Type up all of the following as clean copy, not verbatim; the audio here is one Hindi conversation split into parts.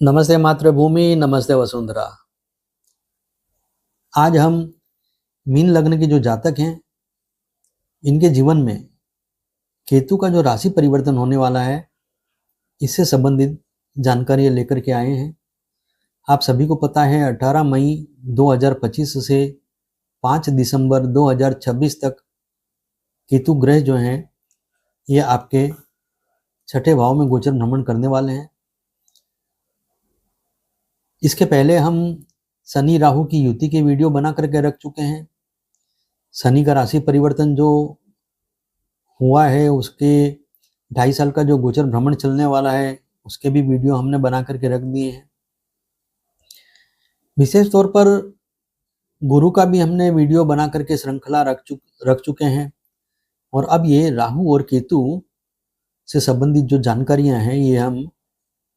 नमस्ते मातृभूमि, नमस्ते वसुंधरा। आज हम मीन लग्न के जो जातक हैं, इनके जीवन में केतु का जो राशि परिवर्तन होने वाला है, इससे संबंधित जानकारी लेकर के आए हैं। आप सभी को पता है 18 मई 2025 से 5 दिसंबर 2026 तक केतु ग्रह जो हैं, ये आपके छठे भाव में गोचर भ्रमण करने वाले हैं। इसके पहले हम शनि राहु की युति के वीडियो बना करके रख चुके हैं। शनि का राशि परिवर्तन जो हुआ है, उसके 2.5 साल का जो गोचर भ्रमण चलने वाला है, उसके भी वीडियो हमने बना करके रख दिए हैं। विशेष तौर पर गुरु का भी हमने वीडियो बना करके श्रृंखला रख चुके हैं। और अब ये राहु और केतु से संबंधित जो जानकारियां हैं, ये हम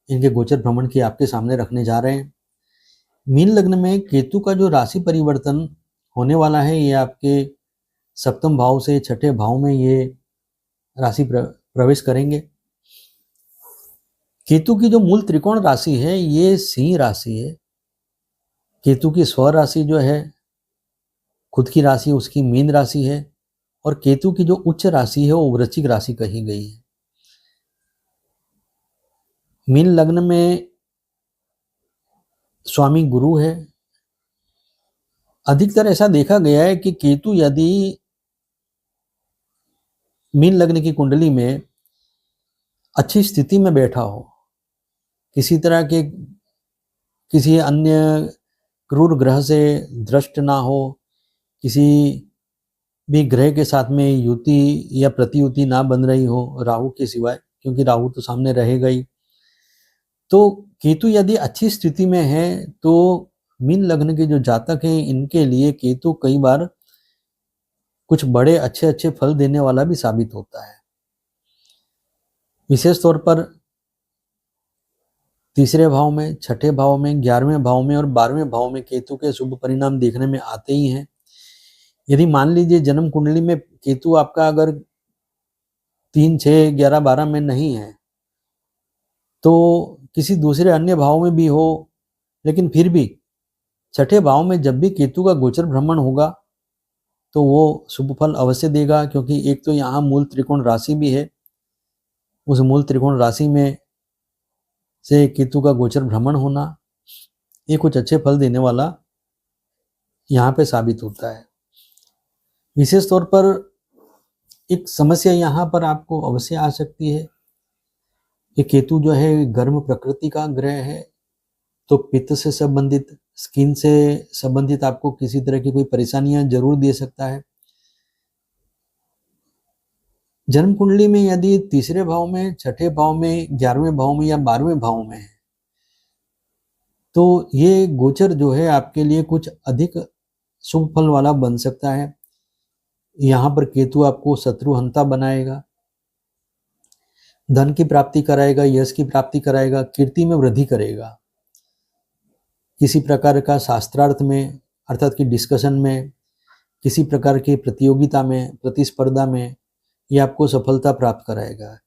इनके गोचर भ्रमण की आपके सामने रखने जा रहे हैं। मीन लग्न में केतु का जो राशि परिवर्तन होने वाला है, ये आपके सप्तम भाव से छठे भाव में ये राशि प्रवेश करेंगे। केतु की जो मूल त्रिकोण राशि है, ये सिंह राशि है। केतु की स्व राशि जो है, खुद की राशि उसकी मीन राशि है, और केतु की जो उच्च राशि है, वो वृश्चिक राशि कही गई है। मीन लग्न में स्वामी गुरु है। अधिकतर ऐसा देखा गया है कि केतु यदि मीन लग्न की कुंडली में अच्छी स्थिति में बैठा हो, किसी तरह के किसी अन्य क्रूर ग्रह से दृष्ट ना हो, किसी भी ग्रह के साथ में युति या प्रतियुति ना बन रही हो राहु के सिवाय, क्योंकि राहु तो सामने रहेगा ही। तो केतु यदि अच्छी स्थिति में है, तो मीन लग्न के जो जातक हैं, इनके लिए केतु कई बार कुछ बड़े अच्छे फल देने वाला भी साबित होता है। विशेष तौर पर तीसरे भाव में, छठे भाव में, 11वें भाव में और 12वें भाव में केतु के शुभ परिणाम देखने में आते ही हैं। यदि मान लीजिए जन्म कुंडली में केतु आपका अगर 3, 6, 11, 12 में नहीं है, तो किसी दूसरे अन्य भाव में भी हो, लेकिन फिर भी छठे भाव में जब भी केतु का गोचर भ्रमण होगा, तो वो शुभ फल अवश्य देगा, क्योंकि एक तो यहाँ मूल त्रिकोण राशि भी है। उस मूल त्रिकोण राशि में से केतु का गोचर भ्रमण होना, ये कुछ अच्छे फल देने वाला यहाँ पे साबित होता है। विशेष तौर पर एक समस्या यहाँ पर आपको अवश्य आ सकती है कि केतु जो है गर्म प्रकृति का ग्रह है, तो पित्त से संबंधित, स्किन से संबंधित आपको किसी तरह की कोई परेशानियां जरूर दे सकता है। जन्म कुंडली में यदि तीसरे भाव में, छठे भाव में, 11वें भाव में या 12वें भाव में है, तो ये गोचर जो है आपके लिए कुछ अधिक शुभ फल वाला बन सकता है। यहाँ पर केतु आपको शत्रुहंता बनाएगा, धन की प्राप्ति कराएगा, यश की प्राप्ति कराएगा, कीर्ति में वृद्धि करेगा। किसी प्रकार का शास्त्रार्थ में, अर्थात कि डिस्कशन में, किसी प्रकार की प्रतियोगिता में, प्रतिस्पर्धा में, ये आपको सफलता प्राप्त कराएगा।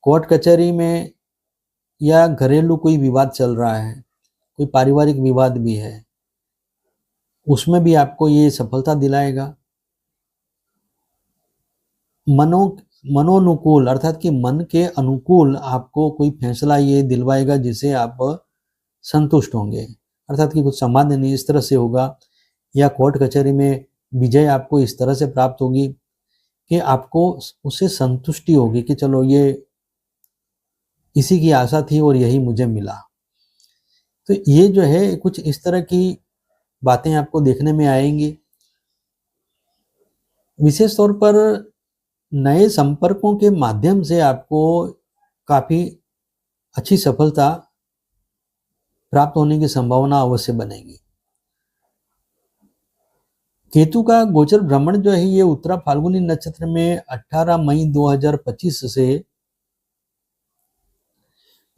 कोर्ट कचहरी में या घरेलू कोई विवाद चल रहा है, कोई पारिवारिक विवाद भी है, उसमें भी आपको ये सफलता दिलाएगा। मनोनुकूल, अर्थात कि मन के अनुकूल आपको कोई फैसला ये दिलवाएगा जिसे आप संतुष्ट होंगे, अर्थात कि कुछ समाधान इस तरह से होगा, या कोर्ट कचहरी में विजय आपको इस तरह से प्राप्त होगी कि आपको उससे संतुष्टि होगी कि चलो ये इसी की आशा थी और यही मुझे मिला। तो ये जो है कुछ इस तरह की बातें आपको देखने में आएंगी। विशेष तौर पर नए संपर्कों के माध्यम से आपको काफी अच्छी सफलता प्राप्त होने की संभावना अवश्य बनेगी। केतु का गोचर भ्रमण जो है, ये उत्तरा फाल्गुनी नक्षत्र में 18 मई 2025 से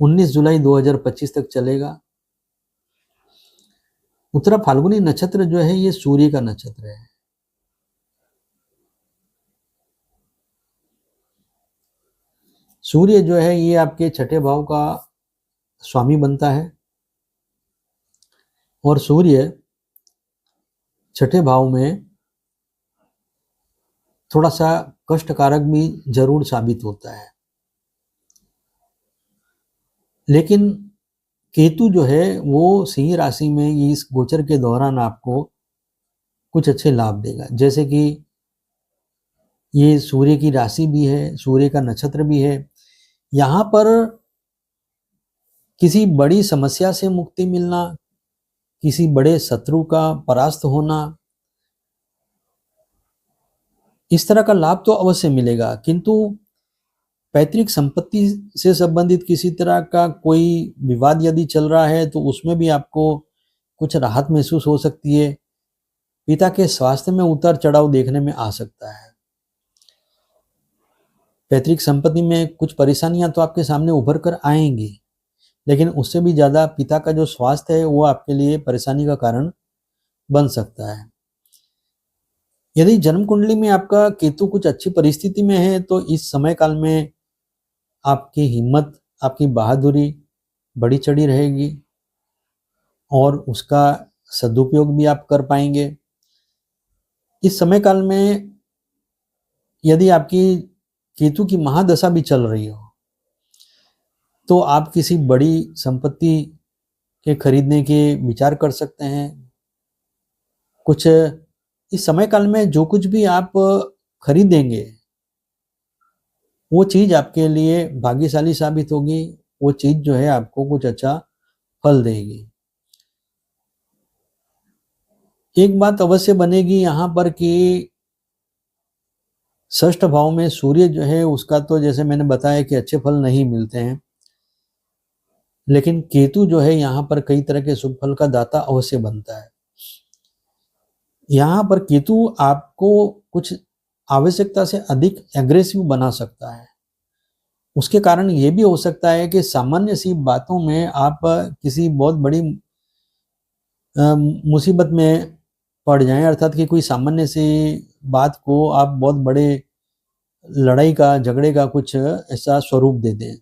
19 जुलाई 2025 तक चलेगा। उत्तरा फाल्गुनी नक्षत्र जो है, ये सूर्य का नक्षत्र है। सूर्य जो है, ये आपके छठे भाव का स्वामी बनता है। और सूर्य छठे भाव में थोड़ा सा कष्टकारक भी जरूर साबित होता है, लेकिन केतु जो है वो सिंह राशि में इस गोचर के दौरान आपको कुछ अच्छे लाभ देगा। जैसे कि ये सूर्य की राशि भी है, सूर्य का नक्षत्र भी है, यहाँ पर किसी बड़ी समस्या से मुक्ति मिलना, किसी बड़े शत्रु का परास्त होना, इस तरह का लाभ तो अवश्य मिलेगा। किंतु पैतृक संपत्ति से संबंधित किसी तरह का कोई विवाद यदि चल रहा है तो उसमें भी आपको कुछ राहत महसूस हो सकती है। पिता के स्वास्थ्य में उतार चढ़ाव देखने में आ सकता है। पैतृक संपत्ति में कुछ परेशानियां तो आपके सामने उभर कर आएंगी, लेकिन उससे भी ज्यादा पिता का जो स्वास्थ्य है वो आपके लिए परेशानी का कारण बन सकता है। यदि जन्म कुंडली में आपका केतु कुछ अच्छी परिस्थिति में है तो इस समय काल में आपकी हिम्मत, आपकी बहादुरी बड़ी चढ़ी रहेगी और उसका सदुपयोग भी आप कर पाएंगे। इस समय काल में यदि आपकी केतु की महादशा भी चल रही हो तो आप किसी बड़ी संपत्ति के खरीदने के विचार कर सकते हैं। कुछ इस समय काल में जो कुछ भी आप खरीदेंगे वो चीज आपके लिए भाग्यशाली साबित होगी, वो चीज जो है आपको कुछ अच्छा फल देगी। एक बात अवश्य बनेगी यहाँ पर कि षष्ठ भाव में सूर्य जो है उसका तो जैसे मैंने बताया कि अच्छे फल नहीं मिलते हैं, लेकिन केतु जो है यहाँ पर कई तरह के शुभ फल का दाता अवश्य बनता है। यहाँ पर केतु आपको कुछ आवश्यकता से अधिक एग्रेसिव बना सकता है। उसके कारण ये भी हो सकता है कि सामान्य सी बातों में आप किसी बहुत बड़ी मुसीबत में पड़ जाएं, अर्थात कि कोई सामान्य सी बात को आप बहुत बड़े लड़ाई का, झगड़े का कुछ ऐसा स्वरूप दे दें।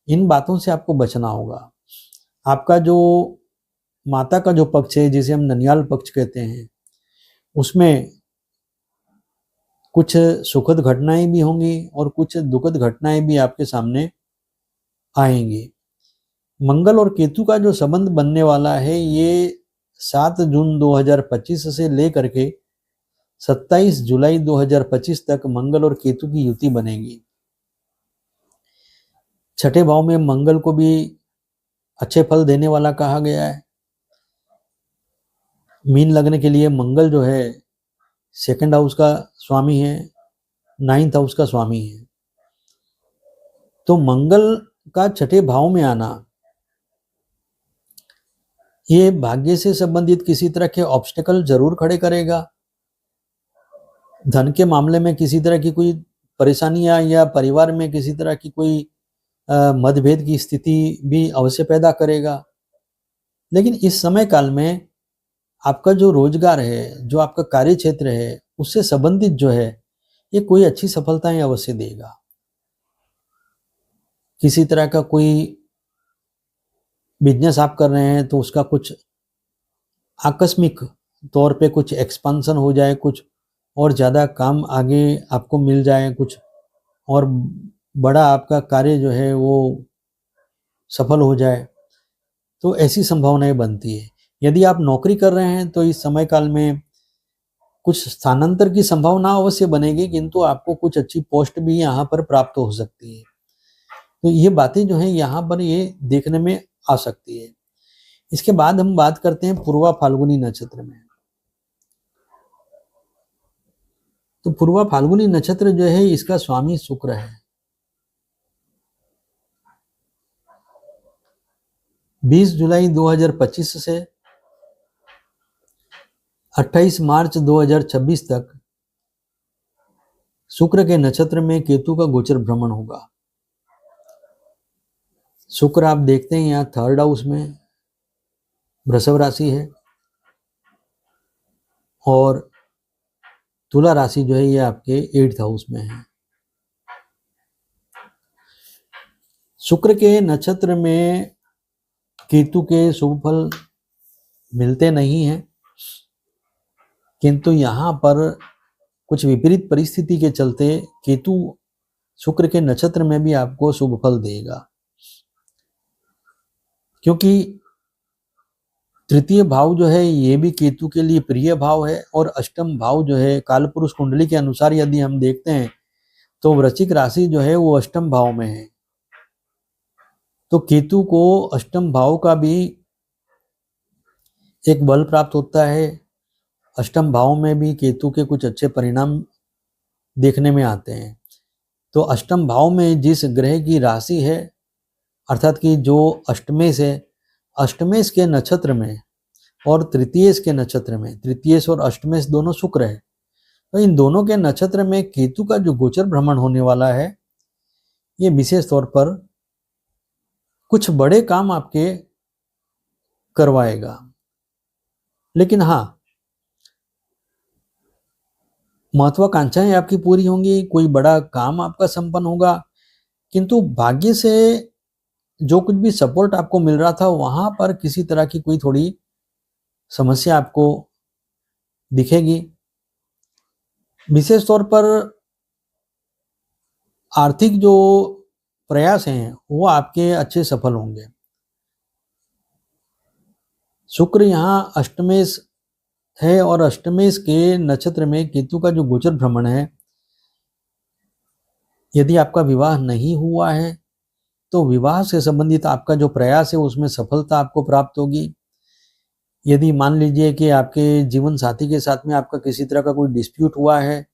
इन बातों से आपको बचना होगा। आपका जो माता का जो पक्ष है, जिसे हम ननियाल पक्ष कहते हैं, उसमें कुछ सुखद घटनाएं भी होंगी और कुछ दुखद घटनाएं भी आपके सामने आएंगी। मंगल और केतु का जो संबंध बनने वाला है ये 7 जून 2025 से लेकर के 27 जुलाई 2025 तक मंगल और केतु की युति बनेगी। छठे भाव में मंगल को भी अच्छे फल देने वाला कहा गया है। मीन लगने के लिए मंगल जो है सेकंड हाउस का स्वामी है, 9th हाउस का स्वामी है। तो मंगल का छठे भाव में आना ये भाग्य से संबंधित किसी तरह के ऑब्स्टेकल जरूर खड़े करेगा। धन के मामले में किसी तरह की कोई परेशानियां या परिवार में किसी तरह की कोई मतभेद की स्थिति भी अवश्य पैदा करेगा। लेकिन इस समय काल में आपका जो रोजगार है, जो आपका कार्य क्षेत्र है, उससे संबंधित जो है ये कोई अच्छी सफलताएं अवश्य देगा। किसी तरह का कोई बिजनेस आप कर रहे हैं तो उसका कुछ आकस्मिक तौर पे कुछ एक्सपांसन हो जाए, कुछ और ज़्यादा काम आगे आपको मिल जाए, कुछ और बड़ा आपका कार्य जो है वो सफल हो जाए, तो ऐसी संभावनाएं बनती है। यदि आप नौकरी कर रहे हैं तो इस समय काल में कुछ स्थानांतर की संभावना अवश्य बनेगी, किंतु आपको कुछ अच्छी पोस्ट भी यहाँ पर प्राप्त हो सकती है। तो ये बातें जो है यहाँ पर ये देखने में आ सकती है। इसके बाद हम बात करते हैं पूर्वा फाल्गुनी नक्षत्र में। तो पूर्वा फाल्गुनी नक्षत्र जो है इसका स्वामी शुक्र है। 20 जुलाई 2025 से 28 मार्च 2026 तक शुक्र के नक्षत्र में केतु का गोचर भ्रमण होगा। शुक्र आप देखते हैं यहाँ 3rd हाउस में वृषभ राशि है और तुला राशि जो है ये आपके 8th हाउस में है। शुक्र के नक्षत्र में केतु के शुभ फल मिलते नहीं हैं, किंतु यहाँ पर कुछ विपरीत परिस्थिति के चलते केतु शुक्र के नक्षत्र में भी आपको शुभ फल देगा, क्योंकि तृतीय भाव जो है ये भी केतु के लिए प्रिय भाव है, और अष्टम भाव जो है कालपुरुष कुंडली के अनुसार यदि हम देखते हैं तो वृश्चिक राशि जो है वो अष्टम भाव में है। तो केतु को अष्टम भाव का भी एक बल प्राप्त होता है। अष्टम भाव में भी केतु के कुछ अच्छे परिणाम देखने में आते हैं। तो अष्टम भाव में जिस ग्रह की राशि है, अर्थात कि जो अष्टमेश है, अष्टमेश के नक्षत्र में और तृतीयेश के नक्षत्र में, तृतीयेश और अष्टमेश दोनों शुक्र है, तो इन दोनों के नक्षत्र में केतु का जो गोचर भ्रमण होने वाला है, ये विशेष तौर पर कुछ बड़े काम आपके करवाएगा। लेकिन हाँ, महत्वाकांक्षाएं आपकी पूरी होंगी, कोई बड़ा काम आपका संपन्न होगा, किंतु भाग्य से जो कुछ भी सपोर्ट आपको मिल रहा था वहां पर किसी तरह की कोई थोड़ी समस्या आपको दिखेगी। विशेष तौर पर आर्थिक जो प्रयास हैं वो आपके अच्छे सफल होंगे। शुक्र यहाँ अष्टमेश है और अष्टमेश के नक्षत्र में केतु का जो गोचर भ्रमण है, यदि आपका विवाह नहीं हुआ है तो विवाह से संबंधित आपका जो प्रयास है उसमें सफलता आपको प्राप्त होगी। यदि मान लीजिए कि आपके जीवन साथी के साथ में आपका किसी तरह का कोई डिस्प्यूट हुआ है,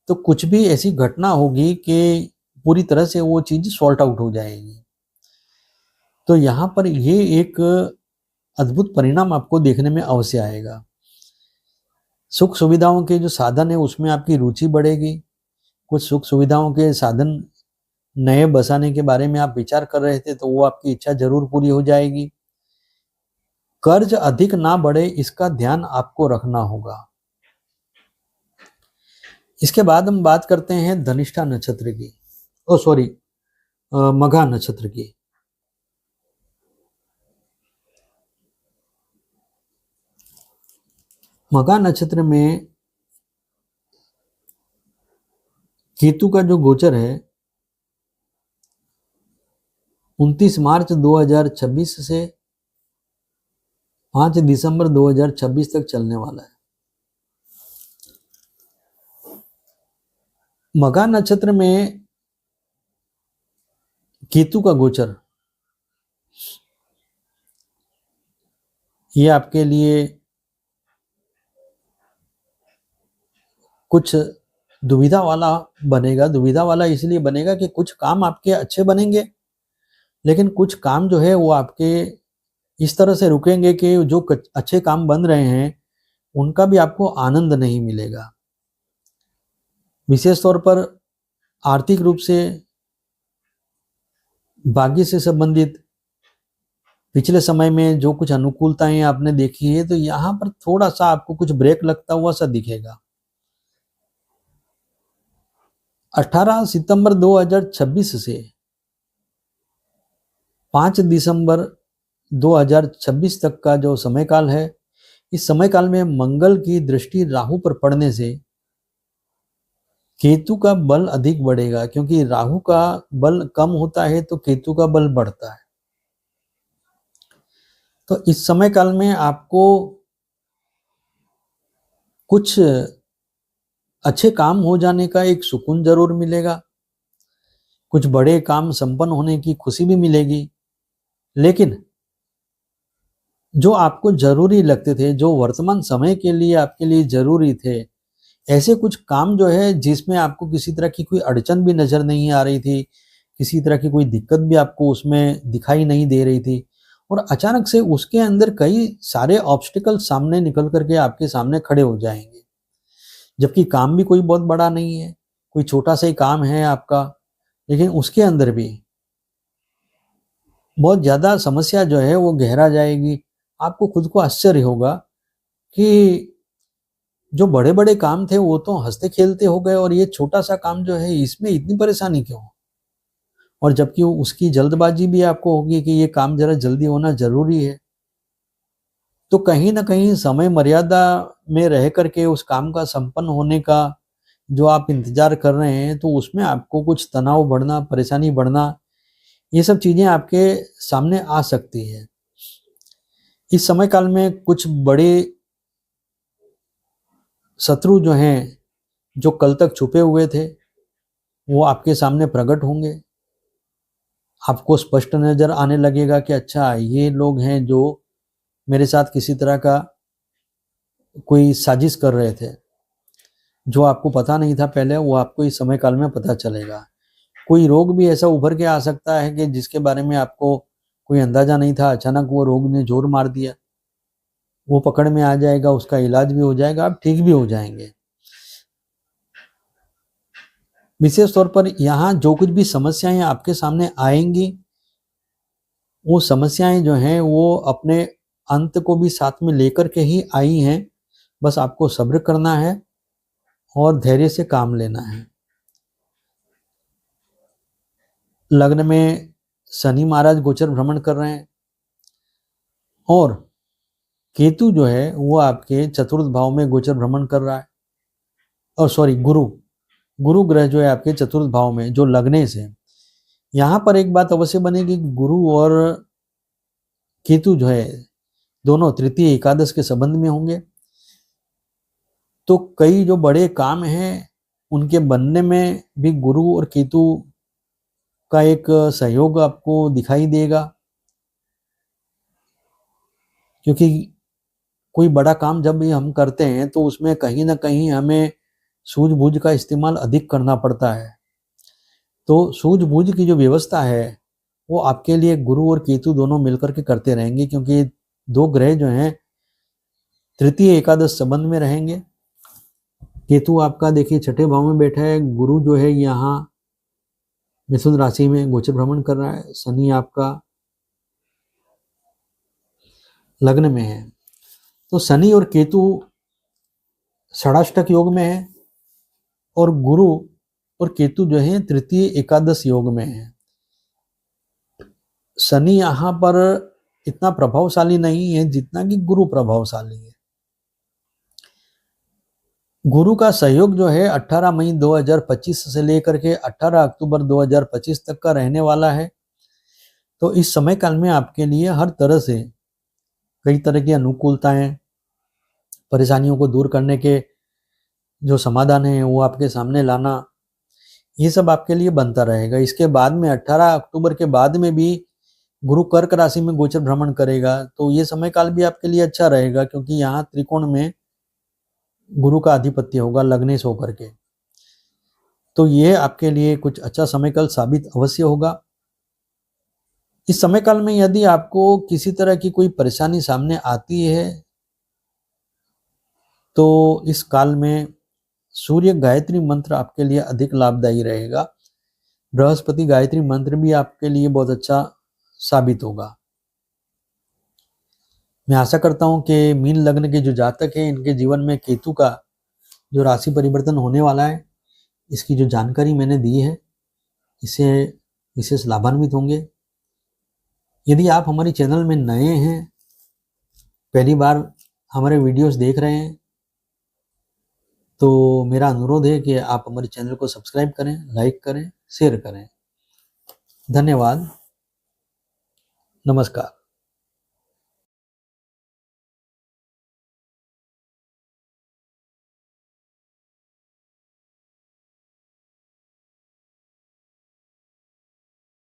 तो कुछ भी ऐसी घटना होगी कि पूरी तरह से वो चीज सॉल्ट आउट हो जाएगी। तो यहाँ पर ये एक अद्भुत परिणाम आपको देखने में अवश्य आएगा। सुख सुविधाओं के जो साधन है उसमें आपकी रुचि बढ़ेगी। कुछ सुख सुविधाओं के साधन नए बसाने के बारे में आप विचार कर रहे थे तो वो आपकी इच्छा जरूर पूरी हो जाएगी। कर्ज अधिक ना बढ़े इसका ध्यान आपको रखना होगा। इसके बाद हम बात करते हैं धनिष्ठा नक्षत्र की, मघा नक्षत्र की। मघा नक्षत्र में केतु का जो गोचर है 29 मार्च 2026 से 5 दिसंबर 2026 तक चलने वाला है। मघा नक्षत्र में केतु का गोचर ये आपके लिए कुछ दुविधा वाला बनेगा। दुविधा वाला इसलिए बनेगा कि कुछ काम आपके अच्छे बनेंगे, लेकिन कुछ काम जो है वो आपके इस तरह से रुकेंगे कि जो अच्छे काम बन रहे हैं उनका भी आपको आनंद नहीं मिलेगा। विशेष तौर पर आर्थिक रूप से, भाग्य से संबंधित पिछले समय में जो कुछ अनुकूलताएं आपने देखी है, तो यहाँ पर थोड़ा सा आपको कुछ ब्रेक लगता हुआ सा दिखेगा। 18 सितंबर 2026 से 5 दिसंबर 2026 तक का जो समय काल है, इस समय काल में मंगल की दृष्टि राहु पर पड़ने से केतु का बल अधिक बढ़ेगा, क्योंकि राहु का बल कम होता है तो केतु का बल बढ़ता है। तो इस समय काल में आपको कुछ अच्छे काम हो जाने का एक सुकून जरूर मिलेगा, कुछ बड़े काम संपन्न होने की खुशी भी मिलेगी, लेकिन जो आपको जरूरी लगते थे, जो वर्तमान समय के लिए आपके लिए जरूरी थे, ऐसे कुछ काम जो है जिसमें आपको किसी तरह की कोई अड़चन भी नजर नहीं आ रही थी, किसी तरह की कोई दिक्कत भी आपको उसमें दिखाई नहीं दे रही थी, और अचानक से उसके अंदर कई सारे ऑब्स्टिकल सामने निकल करके आपके सामने खड़े हो जाएंगे। जबकि काम भी कोई बहुत बड़ा नहीं है, कोई छोटा सा ही काम है आपका, लेकिन उसके अंदर भी बहुत ज्यादा समस्या जो है वो गहरा जाएगी। आपको खुद को आश्चर्य होगा कि जो बड़े बड़े काम थे वो तो हंसते खेलते हो गए, और ये छोटा सा काम जो है इसमें इतनी परेशानी क्यों। और जबकि उसकी जल्दबाजी भी आपको होगी कि ये काम जरा जल्दी होना जरूरी है। तो कहीं ना कहीं समय मर्यादा में रह करके उस काम का संपन्न होने का जो आप इंतजार कर रहे हैं, तो उसमें आपको कुछ तनाव बढ़ना, परेशानी बढ़ना, ये सब चीजें आपके सामने आ सकती है। इस समय काल में कुछ बड़े शत्रु जो हैं, जो कल तक छुपे हुए थे, वो आपके सामने प्रकट होंगे। आपको स्पष्ट नजर आने लगेगा कि अच्छा, ये लोग हैं जो मेरे साथ किसी तरह का कोई साजिश कर रहे थे। जो आपको पता नहीं था पहले, वो आपको इस समय काल में पता चलेगा। कोई रोग भी ऐसा उभर के आ सकता है कि जिसके बारे में आपको कोई अंदाजा नहीं था, अचानक वो रोग ने जोर मार दिया, वो पकड़ में आ जाएगा, उसका इलाज भी हो जाएगा, आप ठीक भी हो जाएंगे। विशेष तौर पर यहाँ जो कुछ भी समस्याएं आपके सामने आएंगी, वो समस्याएं जो हैं वो अपने अंत को भी साथ में लेकर के ही आई हैं। बस आपको सब्र करना है और धैर्य से काम लेना है। लग्न में शनि महाराज गोचर भ्रमण कर रहे हैं और केतु जो है वो आपके चतुर्थ भाव में गोचर भ्रमण कर रहा है। और सॉरी, गुरु ग्रह जो है आपके चतुर्थ भाव में, जो लग्ने से। यहाँ पर एक बात अवश्य बनेगी, गुरु और केतु जो है दोनों तृतीय एकादश के संबंध में होंगे। तो कई जो बड़े काम हैं उनके बनने में भी गुरु और केतु का एक सहयोग आपको दिखाई देगा, क्योंकि कोई बड़ा काम जब भी हम करते हैं तो उसमें कहीं ना कहीं हमें सूझबूझ का इस्तेमाल अधिक करना पड़ता है। तो सूझबूझ की जो व्यवस्था है वो आपके लिए गुरु और केतु दोनों मिलकर के करते रहेंगे, क्योंकि दो ग्रह जो हैं तृतीय एकादश संबंध में रहेंगे। केतु आपका देखिए छठे भाव में बैठा है, गुरु जो है यहाँ मिथुन राशि में गोचर भ्रमण कर रहा है, शनि आपका लग्न में है। तो शनि और केतु षडाष्टक योग में है और गुरु और केतु जो है तृतीय एकादश योग में है। शनि यहाँ पर इतना प्रभावशाली नहीं है जितना कि गुरु प्रभावशाली है। गुरु का सहयोग जो है 18 मई 2025 से लेकर के 18 अक्टूबर 2025 तक का रहने वाला है। तो इस समय काल में आपके लिए हर तरह से कई तरह की अनुकूलताएं, परेशानियों को दूर करने के जो समाधान है वो आपके सामने लाना, ये सब आपके लिए बनता रहेगा। इसके बाद में 18 अक्टूबर के बाद में भी गुरु कर्क राशि में गोचर भ्रमण करेगा, तो ये समय काल भी आपके लिए अच्छा रहेगा, क्योंकि यहाँ त्रिकोण में गुरु का आधिपत्य होगा लग्नेश होकर के। तो ये आपके लिए कुछ अच्छा समय काल साबित अवश्य होगा। इस समय काल में यदि आपको किसी तरह की कोई परेशानी सामने आती है तो इस काल में सूर्य गायत्री मंत्र आपके लिए अधिक लाभदायी रहेगा। बृहस्पति गायत्री मंत्र भी आपके लिए बहुत अच्छा साबित होगा। मैं आशा करता हूं कि मीन लग्न के जो जातक हैं इनके जीवन में केतु का जो राशि परिवर्तन होने वाला है, इसकी जो जानकारी मैंने दी है, इससे विशेष लाभान्वित होंगे। यदि आप हमारे चैनल में नए हैं, पहली बार हमारे वीडियोस देख रहे हैं, तो मेरा अनुरोध है कि आप हमारे चैनल को सब्सक्राइब करें, लाइक करें, शेयर करें। धन्यवाद। नमस्कार।